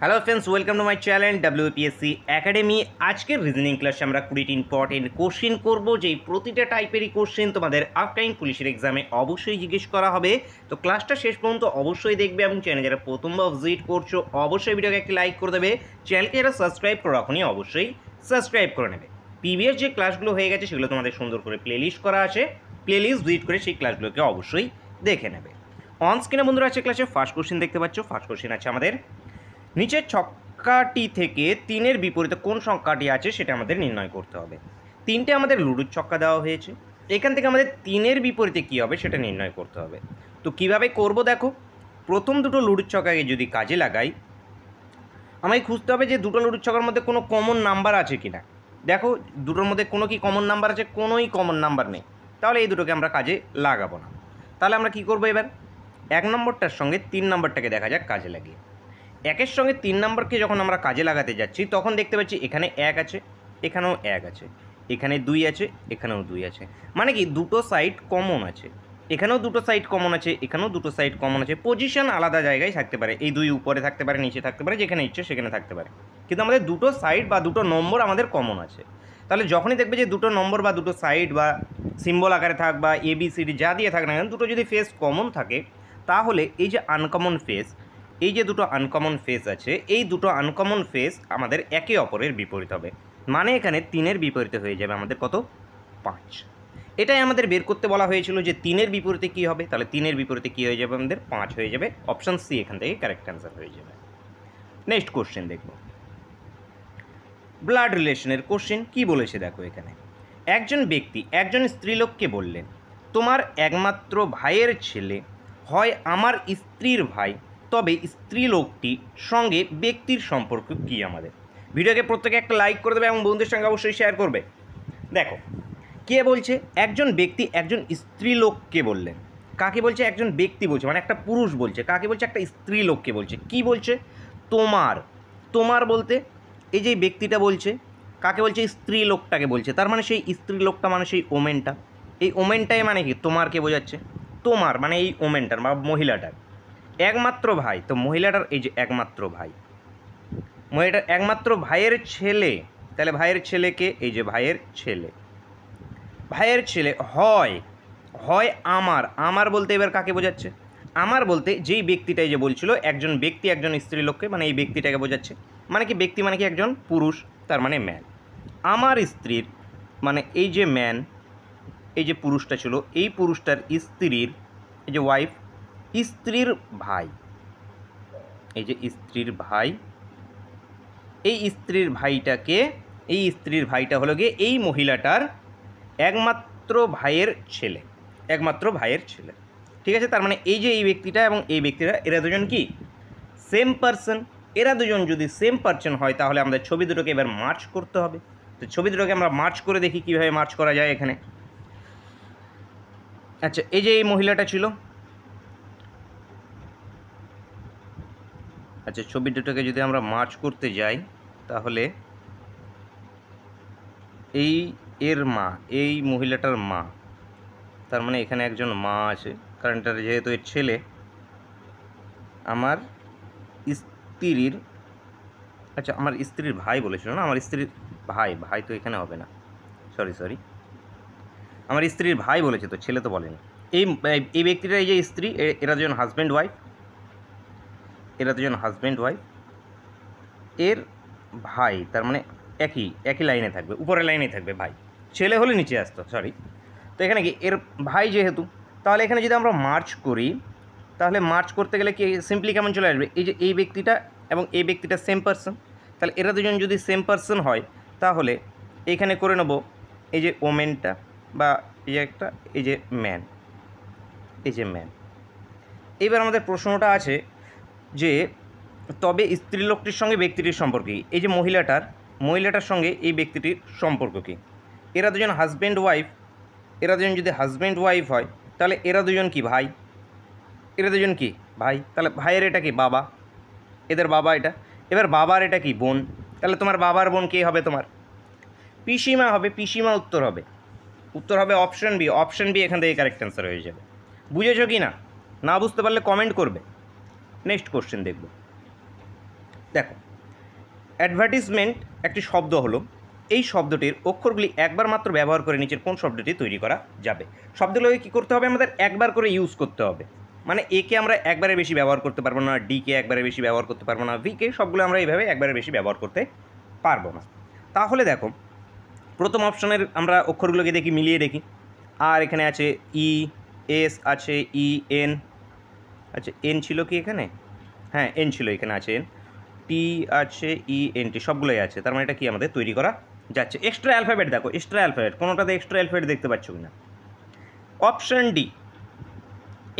Hello friends, welcome to my channel WPSC academy. আজকের reasoning ক্লাসে আমরা 20টি ইম্পর্টেন্ট কোশ্চেন করব, যেই প্রতিটা টাইপেরই কোশ্চেন তোমাদের আপকামিং পুলিশের এক্সামে অবশ্যই জিজ্ঞেস করা হবে। তো ক্লাসটা শেষ পর্যন্ত অবশ্যই দেখবে এবং চ্যানেল যারা প্রথমবার ভিজিট করছো অবশ্যই ভিডিওকে একটি লাইক করে দেবে। চ্যানেলকে যারা সাবস্ক্রাইব করে রাখোনি অবশ্যই সাবস্ক্রাইব করে নেবে। প্রিভিয়াস যে ক্লাসগুলো হয়ে গেছে সেগুলো তোমাদের সুন্দর করে প্লেলিস্ট করা আছে, প্লেলিস্ট ভিজিট করে সেই ক্লাসগুলোকে অবশ্যই দেখে নেবে। অন স্ক্রিনে বন্ধুরা আছে ক্লাসে ফার্স্ট কোশ্চেন দেখতে পাচ্ছ। ফার্স্ট কোশ্চেন আছে আমাদের, নিচের ছক্কাটি থেকে তিনের বিপরীতে কোন সংখ্যাটি আছে সেটা আমাদের নির্ণয় করতে হবে। তিনটে আমাদের লুডুর ছক্কা দেওয়া হয়েছে, এখান থেকে আমাদের তিনের বিপরীতে কী হবে সেটা নির্ণয় করতে হবে। তো কিভাবে করব দেখো, প্রথম দুটো লুডুর ছক্কাকে যদি কাজে লাগাই, আমায় খুঁজতে হবে যে দুটো লুডুর ছক্কার মধ্যে কোনো কমন নাম্বার আছে কি না। দেখো দুটোর মধ্যে কোনো কি কমন নাম্বার আছে? কোনোই কমন নাম্বার নেই, তাহলে এই দুটোকে আমরা কাজে লাগাবো না। তাহলে আমরা কী করবো, এবার এক নম্বরটার সঙ্গে তিন নম্বরটাকে দেখা যাক কাজে লাগিয়ে। একের সঙ্গে তিন নম্বরকে যখন আমরা কাজে লাগাতে যাচ্ছি তখন দেখতে পাচ্ছি এখানে এক আছে, এখানেও এক আছে, এখানে দুই আছে, এখানেও দুই আছে, মানে কি দুটো সাইড কমন আছে। এখানেও দুটো সাইড কমন আছে, এখানেও দুটো সাইড কমন আছে। পজিশন আলাদা জায়গায় থাকতে পারে, এই দুই উপরে থাকতে পারে, নিচে থাকতে পারে, যেখানে ইচ্ছে সেখানে থাকতে পারে, কিন্তু আমাদের দুটো সাইড বা দুটো নম্বর আমাদের কমন আছে। তাহলে যখনই দেখবে যে দুটো নম্বর বা দুটো সাইড বা সিম্বল আকারে থাক বা ABCD যা দিয়ে থাক না কেন, দুটো যদি ফেস কমন থাকে, তাহলে এই যে আনকমন ফেস, এই যে দুটো আনকমন ফেস আছে, এই দুটো আনকমন ফেস আমাদের একে অপরের বিপরীত হবে। মানে এখানে তিনের বিপরীতে হয়ে যাবে আমাদের কত? 5। এটাই আমাদের বের করতে বলা হয়েছিল যে তিনের বিপরীতে কী হবে। তাহলে তিনের বিপরীতে কী হয়ে যাবে? আমাদের 5 হয়ে যাবে। অপশান সি এখান থেকে কারেক্ট অ্যান্সার হয়ে যাবে। নেক্সট কোশ্চেন দেখব, ব্লাড রিলেশনের কোশ্চেন। কি বলেছে দেখো এখানে, একজন ব্যক্তি একজন স্ত্রীলোককে বললেন, তোমার একমাত্র ভাইয়ের ছেলে হয় আমার স্ত্রীর ভাই, তবে স্ত্রীলোকটির সঙ্গে ব্যক্তির সম্পর্ক কী? আমাদের ভিডিওকে প্রত্যেকে একটা লাইক করে দেবে এবং বন্ধুদের সঙ্গে অবশ্যই শেয়ার করবে। দেখো কে বলছে, একজন ব্যক্তি একজন স্ত্রীলোককে বললেন। কাকে বলছে? একজন ব্যক্তি বলছে, মানে একটা পুরুষ বলছে। কাকে বলছে? একটা স্ত্রীলোককে বলছে। কি বলছে? তোমার। তোমার বলতে এই যে ব্যক্তিটা বলছে, কাকে বলছে? স্ত্রীলোকটাকে বলছে। তার মানে সেই স্ত্রীলোকটা মানে সেই ওমেনটা। এই ওমেনটাই মানে কি তোমারকে বোঝাচ্ছে। তোমার মানে এই ওমেনটার বা মহিলাটার একমাত্র ভাই, তো মহিলাটার এই যে একমাত্র ভাই, মহিলাটার একমাত্র ভাইয়ের ছেলে। তাহলে ভাইয়ের ছেলেকে, এই যে ভাইয়ের ছেলে, ভাইয়ের ছেলে হয়, হয় আমার। আমার বলতে এবার কাকে বোঝাচ্ছে? আমার বলতে যেই ব্যক্তিটাই যে বলছিল একজন ব্যক্তি একজন স্ত্রীলোককে, মানে এই ব্যক্তিটাকে বোঝাচ্ছে। মানে কি ব্যক্তি মানে কি একজন পুরুষ, তার মানে ম্যান। আমার স্ত্রীর মানে এই যে ম্যান, এই যে পুরুষটা ছিল, এই পুরুষটার স্ত্রীর, এই যে ওয়াইফ, স্ত্রীর ভাই, এই যে স্ত্রীর ভাই, এই স্ত্রীর ভাইটাকে, এই স্ত্রীর ভাইটা হলো গিয়ে এই মহিলাটার একমাত্র ভাইয়ের ছেলে, একমাত্র ভাইয়ের ছেলে। ঠিক আছে, তার মানে এই যে এই ব্যক্তিটা এবং এই ব্যক্তিটা, এরা দুজন কি সেম পারসন। এরা দুজন যদি সেম পারসন হয় তাহলে আমাদের ছবি দুটোকে এবার মার্চ করতে হবে। তো ছবি দুটোকে আমরা মার্চ করে দেখি কীভাবে মার্চ করা যায় এখানে। আচ্ছা, এই যে এই মহিলাটা ছিল, আচ্ছা ছবি দুটোকে যদি আমরা মার্চ করতে যাই তাহলে এই এর মা, এই মহিলাটার মা, তার মানে এখানে একজন মা আছে, কারণ এটা যেহেতু এর ছেলে। আমার স্ত্রীর, আচ্ছা আমার স্ত্রীর ভাই বলেছিল না, আমার স্ত্রীর ভাই, ভাই তো এখানে হবে না, সরি আমার স্ত্রীর ভাই বলেছে, তো ছেলে তো বলেনি। এই ব্যক্তিটা, এই যে স্ত্রী, এরা দুজন হাজব্যান্ড ওয়াইফ, এরা দুজন হাজব্যান্ড ওয়াইফ। এর ভাই তার মানে একই লাইনে থাকবে, উপরের লাইনেই থাকবে ভাই, ছেলে হলে নিচে আসতো, সরি। তো এখানে কি এর ভাই যেহেতু, তাহলে এখানে যদি আমরা মার্চ করি, তাহলে মার্চ করতে গেলে কি সিম্পলি কেমন চলে আসবে, এই যে এই ব্যক্তিটা এবং এই ব্যক্তিটা সেম পারসন। তাহলে এরা দুজন যদি সেম পারসন হয় তাহলে এইখানে করে নেব এই যে ওমেনটা বা এই যে একটা, এই যে ম্যান, এই যে ম্যান। এবার আমাদের প্রশ্নটা আছে যে তবে স্ত্রীলোকটির সঙ্গে ব্যক্তিটির সম্পর্ক কী? এই যে মহিলাটার সঙ্গে এই ব্যক্তিটির সম্পর্ক কী? এরা দুজন হাজব্যান্ড ওয়াইফ, এরা দুজন যদি হাজব্যান্ড ওয়াইফ হয় তাহলে এরা দুজন কি ভাই, এরা দুজন কি ভাই। তাহলে ভাইয়ের এটা কি বাবা, এদের বাবা এটা। এবার বাবার এটা কি বোন, তাহলে তোমার বাবার বোন কে হবে? তোমার পিসিমা হবে। পিসিমা উত্তর হবে, উত্তর হবে অপশন বি। অপশন বি এখান থেকে কারেক্ট অ্যান্সার হয়ে যাবে। বুঝেছো কি না? না বুঝতে পারলে কমেন্ট করবে। নেক্সট কোশ্চেন দেখব, দেখো, অ্যাডভার্টিজমেন্ট একটি শব্দ হলো, এই শব্দটির অক্ষরগুলি একবার মাত্র ব্যবহার করে নিচের কোন শব্দটি তৈরি করা যাবে। শব্দগুলোকে কী করতে হবে, আমাদের একবার করে ইউজ করতে হবে। মানে একে আমরা একবারে বেশি ব্যবহার করতে পারবো না, ডিকে একবারে বেশি ব্যবহার করতে পারবো না, ভিকে সবগুলো আমরা এইভাবে একবারে বেশি ব্যবহার করতে পারবো না। তাহলে দেখো, প্রথম অপশনের আমরা অক্ষরগুলোকে দেখি, মিলিয়ে দেখি। আর এখানে আছে ই, এস আছে, ই, এন, আচ্ছা এন ছিল কি এখানে, হ্যাঁ এন ছিল, এখানে আছে এন, টি আছে, ই, এন টি সবগুলোই আছে। তার মানে এটা কি আমাদের তৈরি করা যাচ্ছে। এক্সট্রা অ্যালফাবেট দেখো, এক্সট্রা অ্যালফাবেট কোনোটাতে এক্সট্রা অ্যালফাবেট দেখতে পাচ্ছ কি না? অপশন ডি,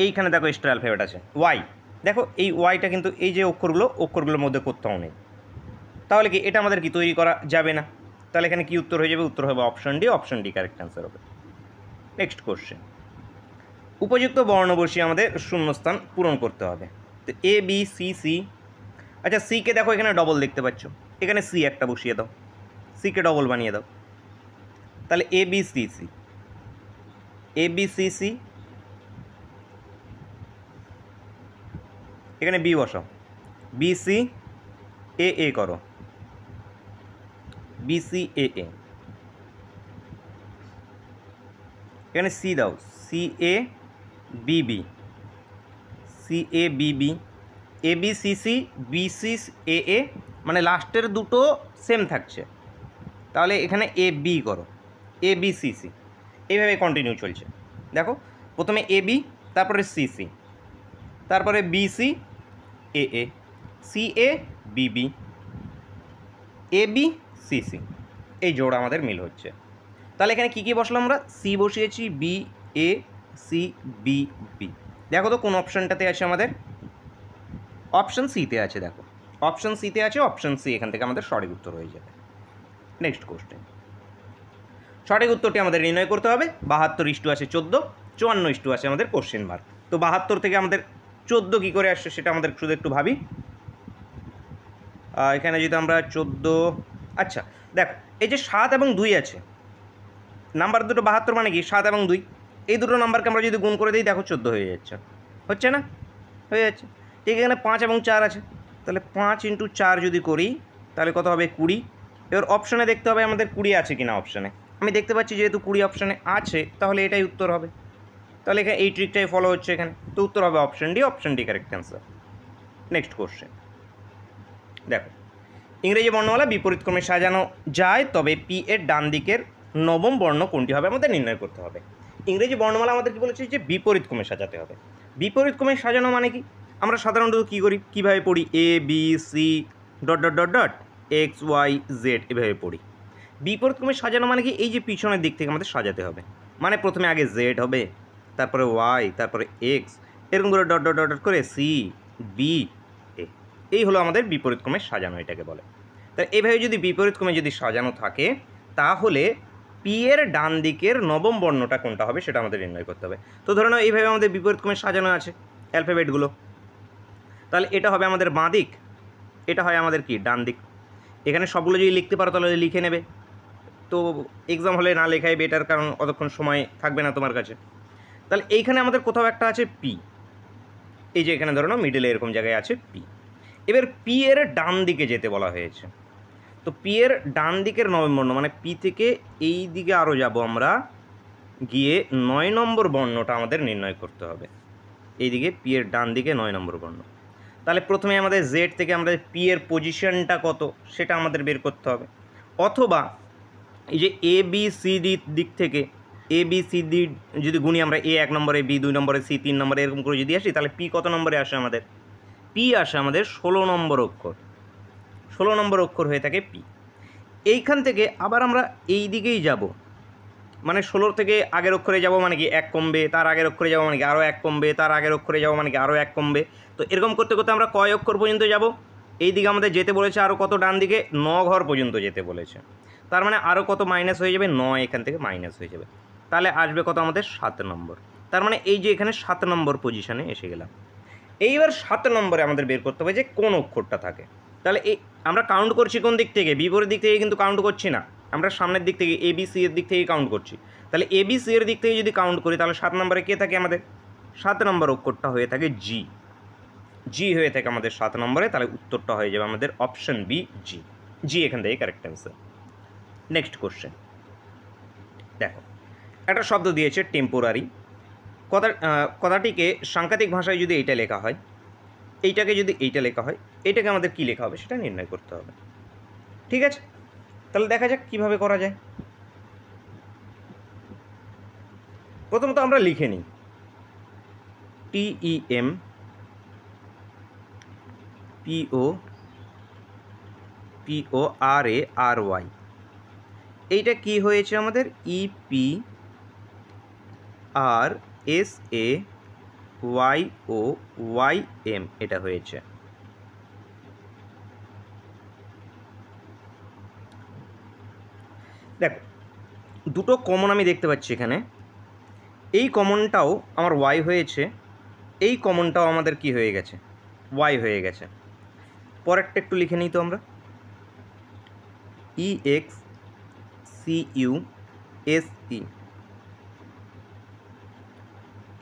এইখানে দেখো এক্সট্রা অ্যালফাবেট আছে। ওয়াই, দেখো এই ওয়াইটা কিন্তু এই যে অক্ষরগুলোর মধ্যে কোথাও নেই। তাহলে কি এটা আমাদের কি তৈরি করা যাবে না? তাহলে এখানে কি উত্তর হয়ে যাবে? উত্তর হবে option D, option D correct answer হবে। নেক্সট কোশ্চেন, উপযুক্ত বর্ণ বসিয়ে আমাদের শূন্যস্থান পূরণ করতে হবে। তো এ, বি, সি, সি, আচ্ছা সিকে দেখো এখানে ডবল দেখতে পাচ্ছ, এখানে সি একটা বসিয়ে দাও, সিকে ডবল বানিয়ে দাও। তাহলে A, B, C, C, A, B, C, C, এখানে বি বসাও, বি, সি, এ, এ করো, বি, সি, এ, এ, এখানে সি দাও, C, A, B, B, C, A, B, B, A, B, C, C, B, C, A, A, মানে লাস্টের দুটো same থাকছে। তাহলে এখানে এ, বি করো, এ, বি, সি, সি, এইভাবে কন্টিনিউ চলছে। দেখো প্রথমে এ, বি, তারপরে সি, সি, তারপরে B, C, A, A, C, A, B, B, A, B, C, C, এই জোড়া আমাদের মিল হচ্ছে। তাহলে এখানে কী কী বসলাম আমরা? সি বসিয়েছি, বি, এ, সি, বি, বি। দেখো তো কোন অপশানটাতে আছে আমাদের? অপশান সিতে আছে। দেখো অপশান সিতে আছে, অপশান সি এখান থেকে আমাদের সঠিক উত্তর হয়ে যাবে। নেক্সট কোশ্চেন, সঠিক উত্তরটি আমাদের নির্ণয় করতে হবে। 72 আছে 14, 54 আছে আমাদের কোশ্চেন মার্ক। তো 72 থেকে আমাদের 14 কী করে আসছে সেটা আমাদের শুধু একটু ভাবি। এখানে যদি আমরা 14, আচ্ছা দেখো এই যে 7 এবং 2 আছে, নাম্বার দুটো 72 মানে কি 7 এবং 2, এই দুটো নাম্বারকে আমরা যদি গুণ করে দিই দেখো 14 হয়ে যাচ্ছে, হচ্ছে না? হয়ে যাচ্ছে। ঠিক, এখানে 5 এবং 4 আছে, তাহলে 5 × 4 যদি করি তাহলে কত হবে? 20। এবার অপশানে দেখতে হবে আমাদের 20 আছে কি না অপশানে। আমি দেখতে পাচ্ছি যেহেতু 20 অপশানে আছে, তাহলে এটাই উত্তর হবে। তাহলে এখানে এই ট্রিকটাই ফলো হচ্ছে এখানে, তো উত্তর হবে option D, option D correct answer. Next question দেখো, ইংরেজি বর্ণমালা বিপরীত ক্রমে সাজানো যায়, তবে পি এর ডান দিকের নবম বর্ণ কোনটি হবে আমাদের নির্ণয় করতে হবে। ইংরেজি বর্ণমালা আমাদের কি বলেছে? যে বিপরীত ক্রমে সাজাতে হবে। বিপরীত ক্রমে সাজানো মানে কি? আমরা সাধারণত কী করি, কীভাবে পড়ি? A, B, C, dot dot dot dot, X, Y, Z, এভাবে পড়ি। বিপরীত ক্রমে সাজানো মানে কি? এই যে পিছনের দিক থেকে আমাদের সাজাতে হবে, মানে প্রথমে আগে জেড হবে, তারপরে ওয়াই, তারপরে এক্স, এরকম করে ডট ডট ডট ডট করে সি, বি, এ। এই হলো আমাদের বিপরীত ক্রমে সাজানো, এটাকে বলে। তাই এইভাবে যদি বিপরীত ক্রমে যদি সাজানো থাকে, তাহলে পি এর ডান দিকের নবম বর্ণটা কোনটা হবে সেটা আমাদের নির্ণয় করতে হবে। তো ধরে নাও এইভাবে আমাদের বিপরীত ক্রমে সাজানো আছে অ্যালফাবেটগুলো, তাহলে এটা হবে আমাদের বাঁ দিক, এটা হয় আমাদের কি ডান দিক। এখানে সবগুলো যদি লিখতে পারো তাহলে লিখে নেবে, তো এক্সাম হলে না লেখাই বেটার, কারণ অতক্ষণ সময় থাকবে না তোমার কাছে। তাহলে এইখানে আমাদের কোথাও একটা আছে পি, এই যে এখানে ধরো না মিডলে এরকম জায়গায় আছে পি। এবার পি এর ডান দিকে যেতে বলা হয়েছে, তো পি এর ডান দিকের নবম বর্ণ মানে পি থেকে এই দিকে আরও যাব আমরা, গিয়ে 9 নম্বর বর্ণটা আমাদের নির্ণয় করতে হবে। এইদিকে পি এর ডান দিকে 9 নম্বর বর্ণ। তাহলে প্রথমে আমাদের জেড থেকে আমরা পি এর পজিশনটা কত সেটা আমাদের বের করতে হবে, অথবা এই যে এ, বি, সি, ডি দিক থেকে এ, বি, সি, ডি যদি গুনি আমরা, এ 1 নম্বরে, বি 2 নম্বরে, সি 3 নম্বরে, এরকম করে যদি আসি, তাহলে পি কত নম্বরে আসে আমাদের? পি আসে আমাদের 16 নম্বর অক্ষর, 16 নম্বর অক্ষর হয়ে থাকে পি। এইখান থেকে আবার আমরা এই দিকেই যাব, মানে 16 থেকে আগের অক্ষরে যাব মানে কি 1 কমবে, তার আগের অক্ষরে যাব মানে কি আরও 1 কমবে, তার আগের অক্ষরে যাব মানে কি আরও 1 কমবে। তো এরকম করতে করতে আমরা কয় অক্ষর পর্যন্ত যাব? এই দিকে আমাদের যেতে বলেছে আরও কত, ডান দিকে 9 ঘর পর্যন্ত যেতে বলেছে, তার মানে আরও কত মাইনাস হয়ে যাবে? 9 এখান থেকে মাইনাস হয়ে যাবে, তাহলে আসবে কত আমাদের? 7 নম্বর। তার মানে এই যে এখানে 7 নম্বর পজিশানে এসে গেলাম। এইবার 7 নম্বরে আমাদের বের করতে হবে যে কোন অক্ষরটা থাকে। তাহলে এই আমরা কাউন্ট করছি কোন দিক থেকে? বিপরীত দিক থেকে কিন্তু কাউন্ট করছি না, আমরা সামনের দিক থেকে এ, বি, সি এর দিক থেকে কাউন্ট করছি। তাহলে এ, বি, সি এর দিক থেকে যদি কাউন্ট করি, তাহলে 7 নম্বরে কে থাকে আমাদের? 7 নম্বর অক্ষরটা হয়ে থাকে জি। জি হয়ে থাকে আমাদের 7 নম্বরে, তাহলে উত্তরটা হয়ে যাবে আমাদের অপশন বি জি। জি এখান থেকে কারেক্ট অ্যান্সার। নেক্সট কোশ্চেন দেখো, একটা শব্দ দিয়েছে টেম্পোরারি। কথাটিকে সাংকেতিক ভাষায় যদি এইটা লেখা হয়, এইটাকে যদি এইটা লেখা হয়, এইটাকে আমাদের কী লেখা হবে সেটা নির্ণয় করতে হবে। ঠিক আছে, তাহলে দেখা যাক কীভাবে করা যায়। প্রথমত আমরা লিখে নিই TEM PORARY, এইটা কি হয়েছে আমাদের EPRSAYOYM, এটা হয়েছে। দেখো দুটো কমন আমি দেখতে পাচ্ছি এখানে, এই কমনটাও আমার ওয়াই হয়েছে, এই কমনটাও আমাদের কি হয়ে গেছে, ওয়াই হয়ে গেছে। পরেরটা একটু লিখে নিই তো আমরা, EXCUSE,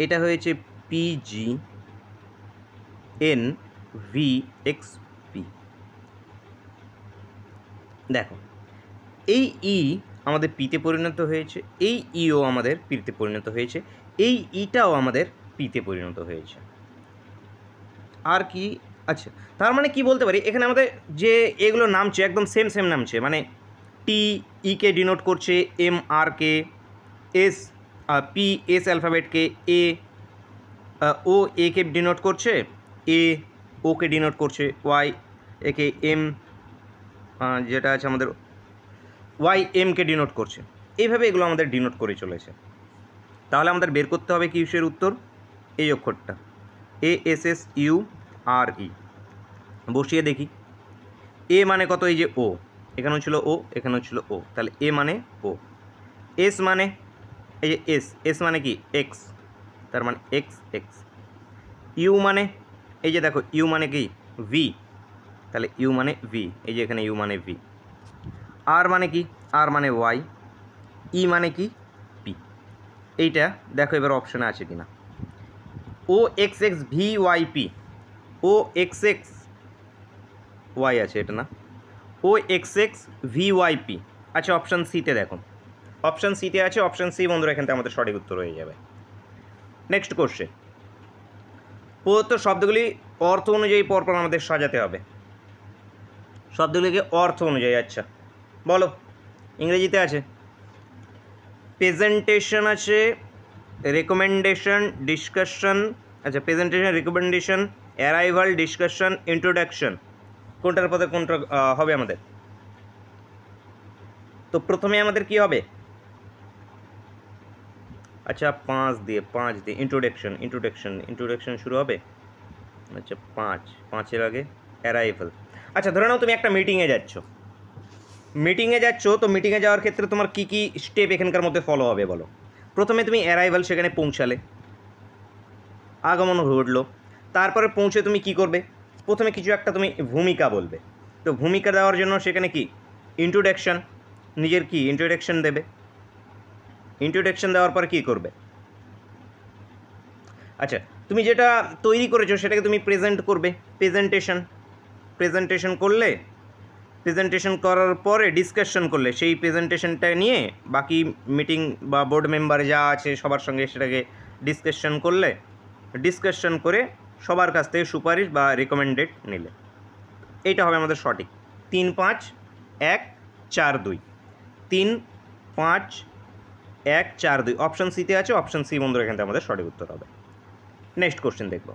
এটা হয়েছে PGNVXP। দেখো এই ই আমাদের পিতে পরিণত হয়েছে, এই ইও আমাদের পিতে পরিণত হয়েছে, এই ইটাও আমাদের পিতে পরিণত হয়েছে। আর কি, আচ্ছা তার মানে কি বলতে পারি, এখানে আমাদের যে এগুলো নামছে একদম সেম সেম নামছে, মানে টি ইকে ডিনোট করছে এম আর কে, এস পি এস অ্যালফাবেটকে, এ ও একে ডিনোট করছে, এ ওকে ডিনোট করছে, ওয়াই একে এম যেটা আছে আমাদের ওয়াই এমকে ডিনোট করছে, এইভাবে এগুলো আমাদের ডিনোট করে চলেছে। তাহলে আমাদের বের করতে হবে কিসের উত্তর, এই অক্ষরটা ASSURE। বসিয়ে দেখি, এ মানে কত, এই যে ও, এখানেও ছিল ও, এখানেও ছিল ও, তাহলে এ মানে ও। এস মানে এই যে এস, এস মানে কি এক্স, তার মানে এক্স এক্স। ইউ মানে এই যে দেখো ইউ মানে কি ভি, তাহলে ইউ মানে ভি, এই যে এখানে ইউ মানে ভি। আর মানে কি, আর মানে ওয়াই, ই মানে কি পি। এইটা দেখো এবার অপশানে আছে কি না, O X X V Y P, O X X Y আছে এটা না, O X X V Y P. আচ্ছা অপশান সিতে দেখো, অপশান সিতে আছে, অপশান সি বন্ধুরা এখান থেকে আমাদের সঠিক উত্তর হয়ে যাবে। নেক্সট কোশ্চেন, প্রদত্ত শব্দগুলি অর্থ অনুযায়ী পরপর আমাদের সাজাতে হবে। শব্দগুলিকে অর্থ অনুযায়ী, আচ্ছা বলো, ইংরেজিতে আছে প্রেজেন্টেশন আছে, রেকমেন্ডেশন, ডিসকাশন, আচ্ছা presentation, recommendation, arrival, discussion, introduction, কোনটার পথে কোনটা হবে আমাদের? তো প্রথমে আমাদের কি হবে, আচ্ছা 5 দিয়ে ইন্ট্রোডাকশন, ইন্ট্রোডাকশন শুরু হবে। আচ্ছা 5-এর আগে অ্যারাইভাল। আচ্ছা ধরে নাও তুমি একটা মিটিংয়ে যাচ্ছ, তো মিটিংয়ে যাওয়ার ক্ষেত্রে তোমার কি কি স্টেপ এখানকার মধ্যে ফলো হবে বলো। প্রথমে তুমি অ্যারাইভাল, সেখানে পৌঁছালে, আগমন ঘটলো, তারপরে পৌঁছে তুমি কি করবে, প্রথমে কিছু একটা তুমি ভূমিকা বলবে। তো ভূমিকা দেওয়ার জন্য সেখানে কি ইন্ট্রোডাকশন, নিজের কি ইন্ট্রোডাকশন দেবে। ইন্ট্রোডাকশন দেওয়ার পর কী করবে, আচ্ছা তুমি যেটা তৈরি করেছো সেটাকে তুমি প্রেজেন্ট করবে, প্রেজেন্টেশন করলে, প্রেজেন্টেশন করার পরে ডিসকাশন করলে, সেই প্রেজেন্টেশনটা নিয়ে বাকি মিটিং বা বোর্ড মেম্বার যা আছে সবার সঙ্গে সেটাকে ডিসকাশন করলে, ডিসকাশন করে সবার কাছ থেকে সুপারিশ বা রেকমেন্ডেড নিলে। এইটা হবে আমাদের সঠিক 3-5-1-4-2, 3-5-1-4-2 অপশান সিতে আছে, অপশান সি বন্ধুরা এখান থেকে আমাদের সঠিক উত্তর হবে। নেক্সট কোশ্চেন দেখব,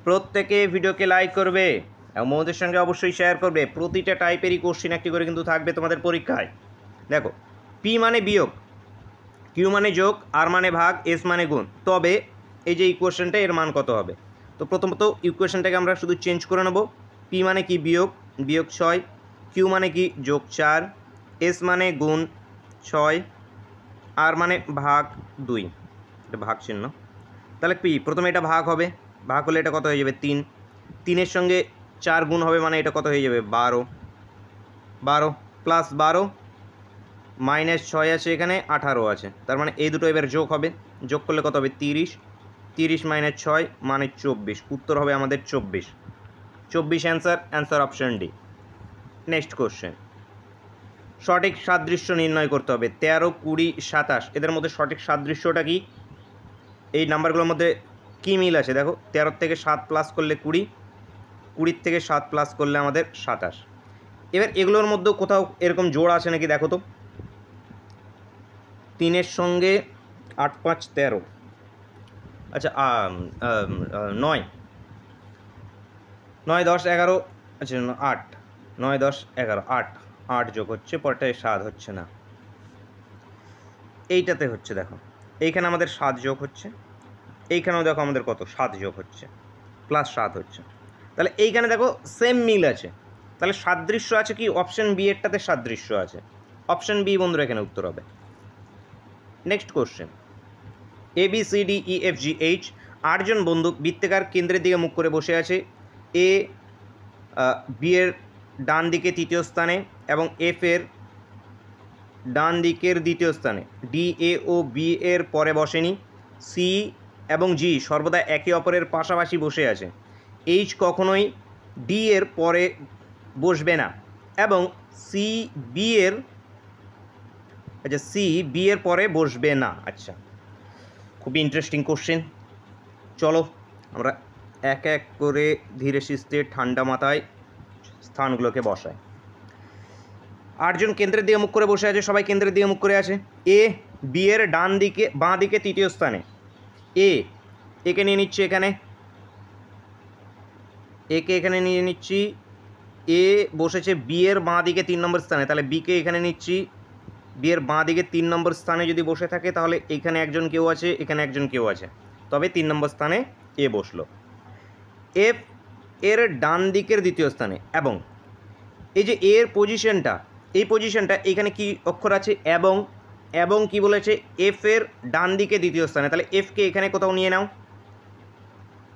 প্রত্যেকে ভিডিওকে লাইক করবে এবং বন্ধুদের সঙ্গে অবশ্যই শেয়ার করবে। প্রতিটা টাইপেরই কোশ্চেন একটি করে কিন্তু থাকবে তোমাদের পরীক্ষায়। দেখো পি মানে বিয়োগ, কিউ মানে যোগ, আর মানে ভাগ, এস মানে গুণ, তবে এই যে ইকুয়েশনটা এর মান কত হবে। তো প্রথমত ইকুয়েশনটাকে আমরা শুধু চেঞ্জ করে নেব, পি মানে কি বিয়োগ 6, কিউ মানে কি যোগ 4, এস মানে গুণ 6, আর মানে ভাগ 2, এটা ভাগ চিহ্ন। তাহলে পি প্রথমে এটা ভাগ হবে, ভাগ হলে এটা কত হয়ে যাবে 3, 3-এর সঙ্গে 4 গুণ হবে, মানে এটা কত হয়ে যাবে 12, প্লাস 12 -6 আছে, এখানে 18 আছে, তার মানে এই দুটো এবার যোগ হবে, যোগ করলে কত হবে 30, 30 মাইনাস 6 মানে 24, উত্তর হবে আমাদের 24 answer option D. Next question, সঠিক সাদৃশ্য নির্ণয় করতে হবে। 13, 20, 27 এদের মধ্যে সঠিক সাদৃশ্যটা কি? এই নাম্বারগুলোর মধ্যে কী মিল আছে দেখো, 13 থেকে 7 প্লাস করলে 20, 20 থেকে 7 প্লাস করলে আমাদের 27। এবার এগুলোর মধ্যেও কোথাও এরকম জোড় আছে নাকি দেখো তো। 3-এর সঙ্গে 8, 5, 13, আচ্ছা 9, 9, 10, 11, আচ্ছা 8, 9, 10, 11, 8 যোগ হচ্ছে, পরটায় 7 হচ্ছে না, এইটাতে হচ্ছে দেখো, এইখানে আমাদের 7 যোগ হচ্ছে, এইখানেও দেখো আমাদের কত 7 যোগ হচ্ছে, প্লাস 7 হচ্ছে। তাহলে এইখানে দেখো সেম মিল আছে, তাহলে সাদৃশ্য আছে কি? অপশন বি এরটাতে সাদৃশ্য আছে, অপশন বি বন্ধুরা এখানে উত্তর হবে। Next question, A B C D E F G H 8জন বন্ধু বৃত্তাকার কেন্দ্রের দিকে মুখ করে বসে আছে। এ বি এর ডান দিকে তৃতীয় স্থানে এবং এফ এর ডান দিকের দ্বিতীয় স্থানে। ডি এ ও বি এর পরে বসেনি। সি এবং জি সর্বদা একে অপরের পাশাপাশি বসে আছে। এইচ কখনোই ডি এর পরে বসবে না এবং সি বি এর পরে বসবে না। আচ্ছা, খুবই ইন্টারেস্টিং কোশ্চেন। চলো আমরা এক এক করে ধীরে সুস্থে ঠান্ডা মাথায় স্থানগুলোকে বসাই। 8জন কেন্দ্রের দিকে মুখ করে বসে আছে, সবাই কেন্দ্রের দিকে মুখ করে আছে। এ বি এর ডান দিকে বাঁ দিকে তৃতীয় স্থানে। একে নিয়ে নিচ্ছি এখানে, এখানে নিয়ে নিচ্ছি। এ বসেছে বি এর বাঁ দিকে 3 নম্বর স্থানে, তাহলে বিকে এখানে নিচ্ছি। বি এর বাঁ দিকে 3 নম্বর স্থানে যদি বসে থাকে তাহলে এখানে একজন কেউ আছে, এখানে একজন কেউ আছে, তবে 3 নম্বর স্থানে এ বসলো। এফ এর ডান দিকের দ্বিতীয় স্থানে এবং এই যে এর পজিশনটা, এই পজিশনটা এখানে কি অক্ষর আছে? এবং কি বলেছে? এফ এর ডান দিকে দ্বিতীয় স্থানে, তাহলে এফকে এখানে কোথাও নিয়ে নাও।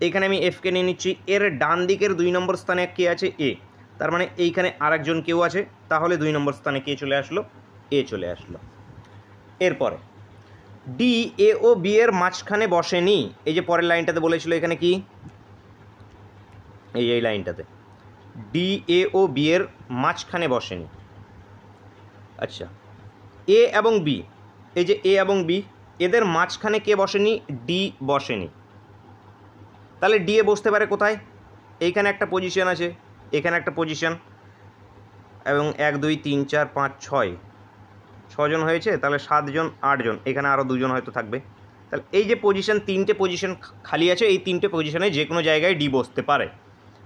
এখানে আমি এফকে নিয়ে নিচ্ছি। এর ডান দিকের 2 নম্বর স্থানে কে আছে? এ, তার মানে এইখানে আরেকজন কেউ আছে, তাহলে 2 নম্বর স্থানে কে চলে আসলো? এ চলে আসলো। এরপরে ডি এ ও বি এর মাঝখানে বসেনি, এই যে পরের লাইনটাতে বলেছিল এখানে কি, এই লাইনটাতে ডি এ ও বি এর মাঝখানে বসেনি। আচ্ছা, এ এবং বি, এই যে এ এবং বি এদের মাঝখানে কে বসেনি? ডি বসেনি। তাহলে ডি এ বসতে পারে কোথায়? এইখানে একটা পজিশন আছে, এখানে একটা পজিশন, এবং 1, 2, 3, 4, 5, 6জন হয়েছে, তাহলে 7জন 8জন, এখানে আরও 2জন হয়তো থাকবে। তাহলে এই যে পজিশন, 3টে পজিশন খালি আছে, এই 3টে পজিশনে যে কোনো জায়গায় ডি বসতে পারে।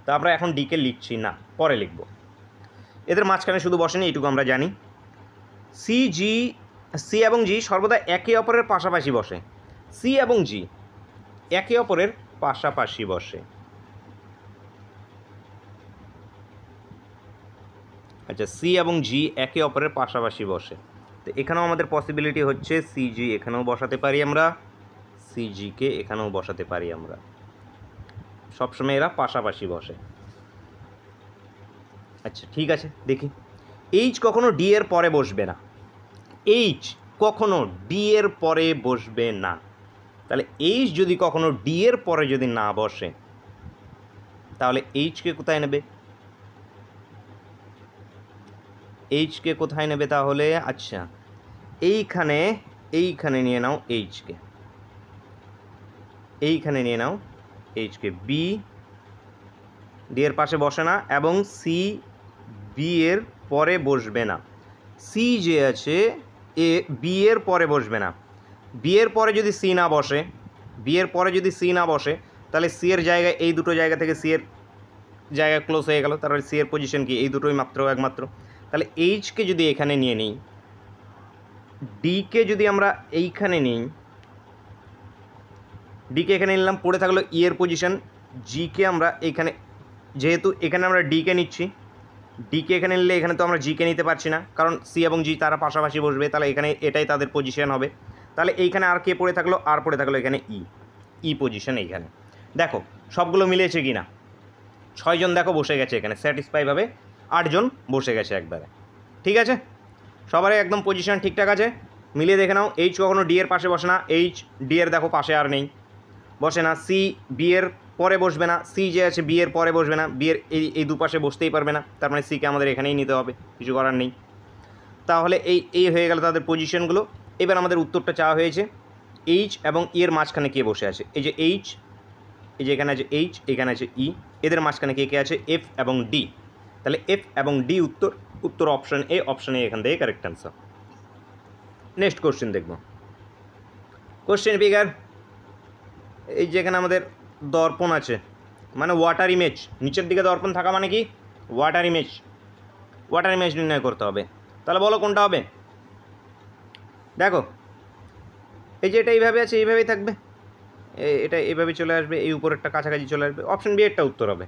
তো আমরা এখন ডিকে লিখছি না, পরে লিখব। এদের মাঝখানে শুধু বসেনি, এইটুকু আমরা জানি। সি এবং জি সর্বদা একে অপরের পাশাপাশি বসে। সি এবং জি একে অপরের পাশাপাশি বসে। আচ্ছা, সি এবং জি একে অপরের পাশাপাশি বসে, তো এখানেও আমাদের পসিবিলিটি হচ্ছে সিজি এখানেও বসাতে পারি আমরা, সিজিকে এখানেও বসাতে পারি আমরা। সবসময় এরা পাশাপাশি বসে। আচ্ছা ঠিক আছে, দেখি। এইচ কখনো ডি এর পরে বসবে না। এইচ কখনো ডি এর পরে বসবে না। তাহলে এইচ যদি কখনো ডি এর পরে যদি না বসে, তাহলে এইচকে কোথায় নেবে? এইচকে কোথায় নেবে তাহলে? আচ্ছা, এইখানে নিয়ে নাও এইচকে, এইখানে নিয়ে নাও এইচকে। বি ডি এর পাশে বসে না এবং সি বি এর পরে বসবে না। সি যে আছে এ বি এর পরে বসবে না। বি এর পরে যদি সি না বসে, তাহলে সি এর জায়গায়, এই দুটো জায়গা থেকে সি এর জায়গা ক্লোজ হয়ে গেল, তারপরে সি এর পজিশন কি? এই দুটোই একমাত্র। তাহলে এইচকে যদি এখানে নিয়ে নিই, ডিকে যদি আমরা এইখানে নিই, ডিকে এখানে নিলাম, পড়ে থাকলো ই এর পজিশন। জিকে আমরা এইখানে, যেহেতু এখানে আমরা ডিকে নিচ্ছি, ডিকে এখানে নিলে এখানে তো আমরা জিকে নিতে পারছি না, কারণ সি এবং জি তারা পাশাপাশি বসবে, তাহলে এখানে এটাই তাদের পজিশন হবে। তাহলে এইখানে আর কে পড়ে থাকলো? আর পড়ে থাকলো এখানে ই পজিশন এইখানে। দেখো সবগুলো মিলেছে কি না? 6জন দেখো বসে গেছে এখানে, স্যাটিসফাইভাবে 8জন বসে গেছে একবারে। ঠিক আছে, সবারই একদম পজিশন ঠিকঠাক আছে, মিলিয়ে দেখে নাও। এইচ কখনো ডি এর পাশে বসে না, এইচ ডি এর দেখো পাশে আর নেই। বসে না, সি বি এর পরে বসবে না, সি যে আছে বি এর পরে বসবে না, বি এর এই দুপাশে বসতেই পারবে না, তার মানে সিকে আমাদের এখানেই নিতে হবে, কিছু করার নেই। তাহলে এই হয়ে গেল তাদের পজিশনগুলো। এবার আমাদের উত্তরটা চাওয়া হয়েছে এইচ এবং ই এর মাঝখানে কে বসে আছে। এই যে এইচ, এই যে এখানে আছে এইচ, এখানে আছে ই, এদের মাঝখানে কে কে আছে, এফ এবং ডি। তাহলে এফ এবং ডি উত্তর অপশন এ, অপশন এ এখান থেকে কারেক্ট অ্যান্সার। নেক্সট কোশ্চেন দেখব। কোশ্চেন ফিগার, এই যেখানে আমাদের দর্পণ আছে মানে ওয়াটার ইমেজ, নিচের দিকে দর্পণ থাকা মানে কি ওয়াটার ইমেজ, ওয়াটার ইমেজ নির্ণয় করতে হবে। তাহলে বলো কোনটা হবে। দেখো এই যে এটা এইভাবে আছে, এইভাবেই থাকবে, এটা এইভাবে চলে আসবে, এই উপরেরটা কাছাকাছি চলে আসবে, অপশন বি এরটা উত্তর হবে।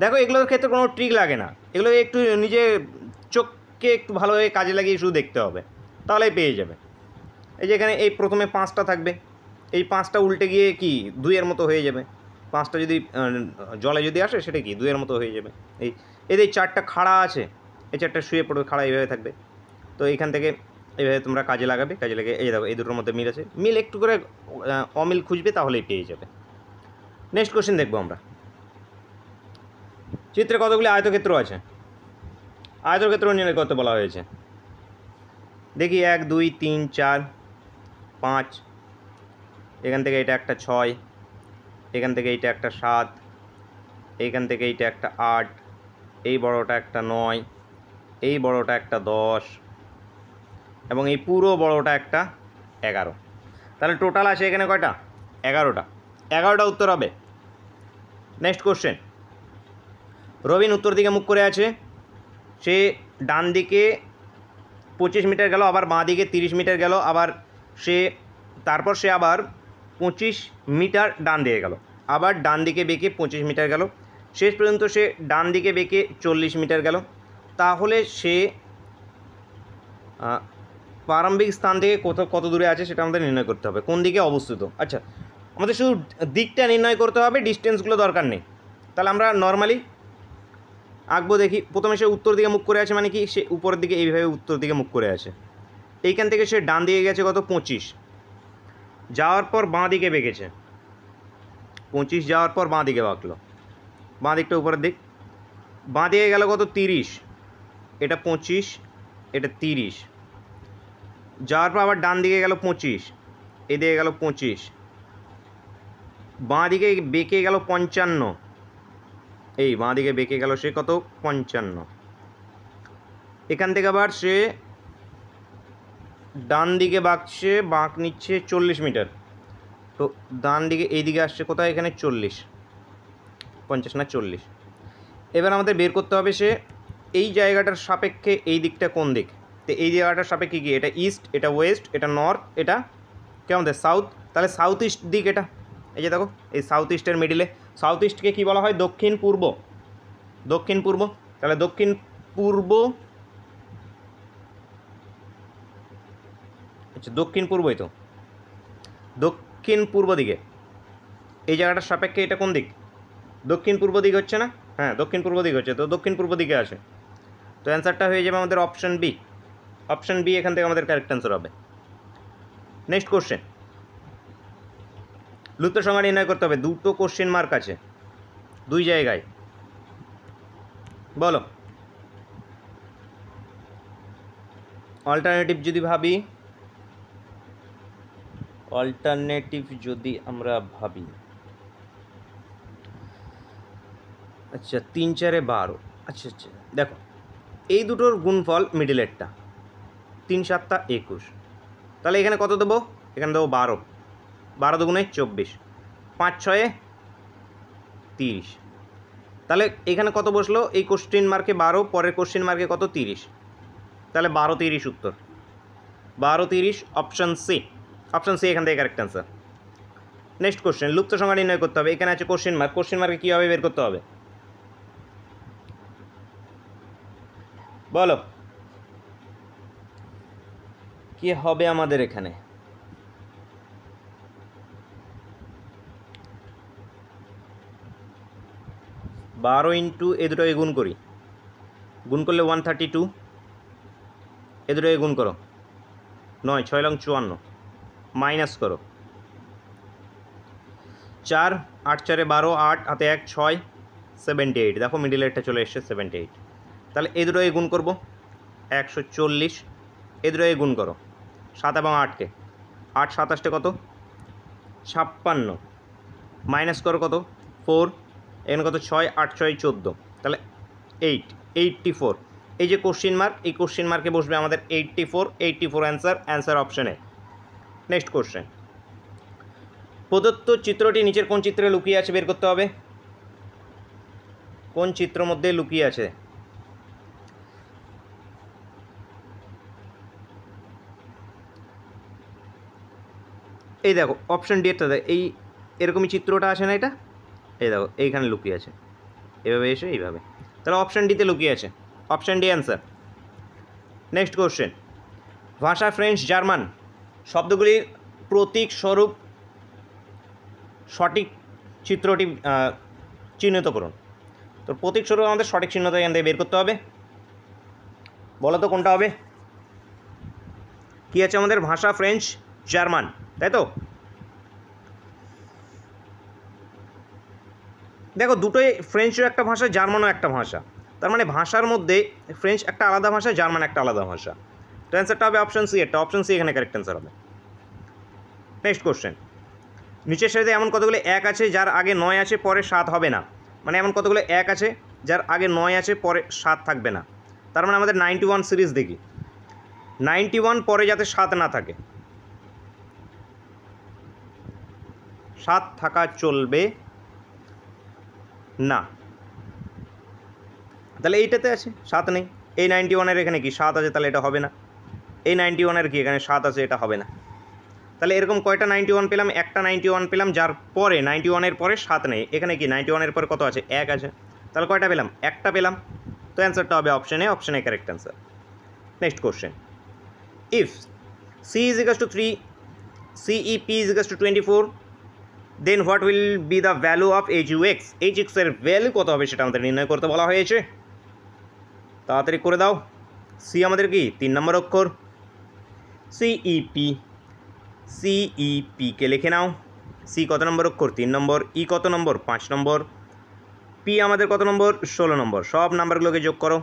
দেখো এগুলোর ক্ষেত্রে কোনো ট্রিক লাগে না, এগুলো একটু নিজে চোখকে একটু ভালোভাবে কাজে লাগিয়ে শুধু দেখতে হবে, তাহলেই পেয়ে যাবে। এই যে এখানে এই প্রথমে 5টা থাকবে, এই 5টা উল্টে গিয়ে কি 2-এর মতো হয়ে যাবে, 5টা যদি জলে যদি আসে সেটা কি 2-এর মতো হয়ে যাবে। এই 4টা খাড়া আছে, এই 4টা শুয়ে পড়বে, খাড়া এইভাবে থাকবে। তো এইখান থেকে এইভাবে তোমরা কাজে লাগাবে, কাজে লেগে এই দেখো এই দুটোর মধ্যে মিল আছে, মিল একটু করে অমিল খুঁজবে, তাহলেই পেয়ে যাবে। নেক্সট কোশ্চেন দেখবো আমরা। চিত্রে কতগুলি আয়তক্ষেত্র আছে, আয়তক্ষেত্র নির্ণয় করতে বলা হয়েছে। দেখি 1 2 3 4 5, এখান থেকে এটা একটা 6, এখান থেকে এইটা একটা 7, এইখান থেকে এইটা একটা 8, এই বড়টা একটা 9, এই বড়টা একটা 10 এবং এই পুরো বড়টা একটা 11। তাহলে টোটাল আছে এখানে কয়টা, 11টা, 11টা উত্তর হবে। নেক্সট কোশ্চেন, রবিন উত্তর দিকে মুখ করে আছে, সে ডান দিকে 25 মিটার গেল, আবার বাঁ দিকে 30 মিটার গেল, আবার তারপর সে আবার 25 মিটার ডান দিকে গেল, আবার ডান দিকে বেঁকে 25 মিটার গেল, শেষ পর্যন্ত সে ডান দিকে বেঁকে 40 মিটার গেল। তাহলে সে প্রারম্ভিক স্থান থেকে কত দূরে আছে সেটা আমাদের নির্ণয় করতে হবে, কোন দিকে অবস্থিত। আচ্ছা, আমাদের শুধু দিকটা নির্ণয় করতে হবে, ডিস্টেন্সগুলো দরকার নেই। তাহলে আমরা নর্মালি আঁকবো, দেখি। প্রথমে সে উত্তর দিকে মুখ করে আছে মানে কি, সে উপরের দিকে এইভাবে উত্তর দিকে মুখ করে আছে। এইখান থেকে সে ডান দিকে গেছে কত 25, যাওয়ার পর বাঁ দিকে বেঁকেছে 25, যাওয়ার পর বাঁ দিকে বাঁকলো, বাঁ দিকটা উপরের দিক, বাঁ দিকে গেল কত 30, এটা 25, এটা 30, যাওয়ার পর আবার ডান দিকে গেল 25, এদিকে গেল 25, বাঁ দিকে বেঁকে গেল 55, এই বাঁ দিকে বেঁকে গেল সে কত 55। এখান থেকে আবার সে ডান দিকে বাঁকছে, বাঁক নিচ্ছে 40 মিটার, তো ডান দিকে এই দিকে আসছে কোথায়, এখানে 40, 50 না 40। এবার আমাদের বের করতে হবে সে এই জায়গাটার সাপেক্ষে এই দিকটা কোন দিক। তো এই জায়গাটার সাপেক্ষে কি, এটা ইস্ট, এটা ওয়েস্ট, এটা নর্থ, এটা কেমন দেয় সাউথ, তাহলে সাউথ ইস্ট দিক এটা। এই যে দেখো এই সাউথ ইস্টের মিডিলে, সাউথ ইস্টকে কী বলা হয়, দক্ষিণ পূর্ব, দক্ষিণ পূর্ব। তাহলে দক্ষিণ পূর্ব, আচ্ছা দক্ষিণ পূর্বই তো, দক্ষিণ পূর্ব দিকে এই জায়গাটার সাপেক্ষে এটা কোন দিক, দক্ষিণ পূর্ব দিক হচ্ছে না, হ্যাঁ দক্ষিণ পূর্ব দিক হচ্ছে, তো দক্ষিণ পূর্ব দিকে আসে। তো অ্যান্সারটা হয়ে যাবে আমাদের অপশন বি, অপশন বি এখান থেকে আমাদের কারেক্ট অ্যান্সার হবে। নেক্সট কোশ্চেন, লুপ্ত সংখ্যা নির্ণয় করতে হবে, দুটো কোশ্চেন মার্ক আছে দুই জায়গায়, বলো। অল্টারনেটিভ যদি ভাবি, অল্টারনেটিভ যদি আমরা ভাবি, আচ্ছা 3 4 12, আচ্ছা আচ্ছা দেখো এই দুটোর গুণফল মিডিলেরটা, 3 7 21, তাহলে এখানে কত দেবো, এখানে দেবো 12, 12 দুগুণে 24, 5 6 30, তাহলে এখানে কত বসলো, এই কোশ্চেন মার্কে 12, পরের কোশ্চেন মার্কে কত 30, তাহলে 12 30 উত্তর, 12 30 অপশান সি, অপশান সি এখান থেকে কারেক্ট অ্যান্সার। নেক্সট কোশ্চেন, লুপ্ত সংখ্যা নির্ণয় করতে হবে, এখানে আছে কোশ্চেন মার্ক, কোশ্চেন মার্কে কীভাবে বের করতে হবে বলো, কি হবে আমাদের এখানে, 12 ইন্টু এ দুটোকে গুণ করি, গুণ করলে 132, এ দুটোকে গুণ করো 9 6 লং 54, মাইনাস করো 4 8 4 12 8 হাতে 1 6 78, দেখো মিডিলেরটা চলে এসছে 78। তাহলে এই দুটোকে গুণ করবো 140, এই দুটোকে গুণ করো 7 এবং 8কে, 8 27টে কত 56, মাইনাস করো কত 4, এখানে কত 6 8 6 14, তাহলে 84। এই যে কোশ্চিন মার্ক, এই কোশ্চিন মার্কে বসবে আমাদের 84 অ্যান্সার অপশানে। নেক্সট কোশ্চেন, প্রদত্ত চিত্রটি নিচের কোন চিত্রে লুকিয়ে আছে বের করতে হবে। কোন চিত্র মধ্যে লুকিয়ে আছে? এই দেখো অপশান ডি এরটা দেখ, এই এরকমই চিত্রটা আছে না, এটা এই দেখো এইখানে লুকিয়ে আছে, এভাবে এসে এইভাবে, তাহলে অপশান ডিতে লুকিয়ে আছে, option D answer. Next question, ভাষা ফ্রেঞ্চ জার্মান শব্দগুলির প্রতীক স্বরূপ সঠিক চিত্রটি চিহ্নিত করুন। তো প্রতীক স্বরূপ আমাদের সঠিক চিহ্নটা এখান থেকে বের করতে হবে, বলো তো কোনটা হবে। কী আছে আমাদের? ভাষা ফ্রেঞ্চ জার্মান, তাই তো? দেখো দুটোই, ফ্রেঞ্চও একটা ভাষা, জার্মানও একটা ভাষা, তার মানে ভাষার মধ্যে ফ্রেঞ্চ একটা আলাদা ভাষা, জার্মান একটা আলাদা ভাষা। তো অ্যান্সারটা হবে অপশন সি, একটা অপশন সি এখানে কারেক্ট অ্যান্সার হবে। নেক্সট কোশ্চেন, নিচের সারিতে এমন কতগুলো 1 আছে যার আগে 9 আছে পরে 7 হবে না, মানে এমন কতগুলো 1 আছে যার আগে 9 আছে পরে 7 থাকবে না। তার মানে আমাদের 91 সিরিজ দেখি, 91 পরে যাতে 7 না থাকে, 7 থাকা চলবে না, তাহলে এইটাতে আছে 7 নেই, এই 91-এর এখানে কি 7 আছে, তাহলে এটা হবে না। এই 91-এর কি এখানে 7 আছে, এটা হবে না। তাহলে এরকম কয়টা 91 পেলাম? একটা 91 পেলাম যার পরে 91-এর পরে 7 নেই, এখানে কি 91-এর পরে কত আছে? 1 আছে, তাহলে কয়টা পেলাম? একটা পেলাম। তো অ্যান্সারটা হবে অপশানে, অপশানে correct answer. Next question, if C is equals to 3 CEP is equals to 24, then what will be the value of HUX? HX-এর ভ্যালু কত হবে সেটা আমাদের নির্ণয় করতে বলা হয়েছে। তাড়াতাড়ি করে দাও। সি আমাদের কি 3 নম্বর অক্ষর, CEP কে লিখে নাও। সি কত নম্বর অক্ষর? 3 নম্বর। ই কত নম্বর? 5 নম্বর। পি আমাদের কত নম্বর? 16 নম্বর। সব নাম্বারগুলোকে যোগ করো,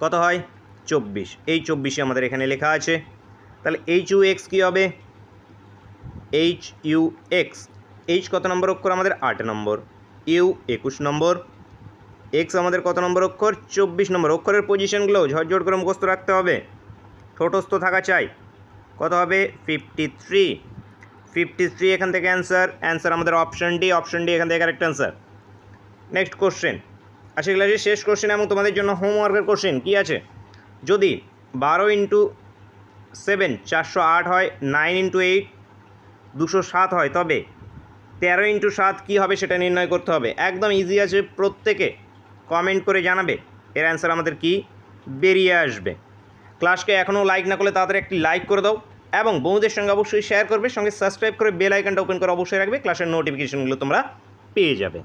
কত হয়? 24। এই 24 আমাদের এখানে লেখা আছে, তাহলে HUX কী হবে? HUX, H কত নম্বর অক্ষর আমাদের? 8 নম্বর। You 21 number. এক্স আমাদের কত নম্বর অক্ষর? 24 নম্বর। অক্ষরের পজিশনগুলো ঝরঝর করে মুখস্থ রাখতে হবে, ঠোঁটস্থ থাকা চাই। কত হবে? 53 এখান থেকে অ্যান্সার আমাদের অপশন ডি, অপশন ডি এখান থেকে কারেক্ট অ্যান্সার। নেক্সট কোশ্চেন, আজকের ক্লাসের শেষ কোশ্চেন এবং তোমাদের জন্য হোমওয়ার্কের কোশ্চেন কী আছে? যদি 12 × 7 408 হয়, 9 × 8 207 হয়, তবে 13 × 7 কী হবে সেটা নির্ণয় করতে হবে। একদম ইজি আছে, প্রত্যেকে কমেন্ট করে জানাবে এর অ্যান্সার আমাদের কি বেরিয়ে আসবে। ক্লাসকে এখনও লাইক না করলে তাড়াতাড়ি একটি লাইক করে দাও এবং বন্ধুদের সঙ্গে অবশ্যই শেয়ার করবে, সঙ্গে সাবস্ক্রাইব করে বেল আইকনটা ওপেন করে অবশ্যই রাখবে, ক্লাসের নোটিফিকেশনগুলো তোমরা পেয়ে যাবে।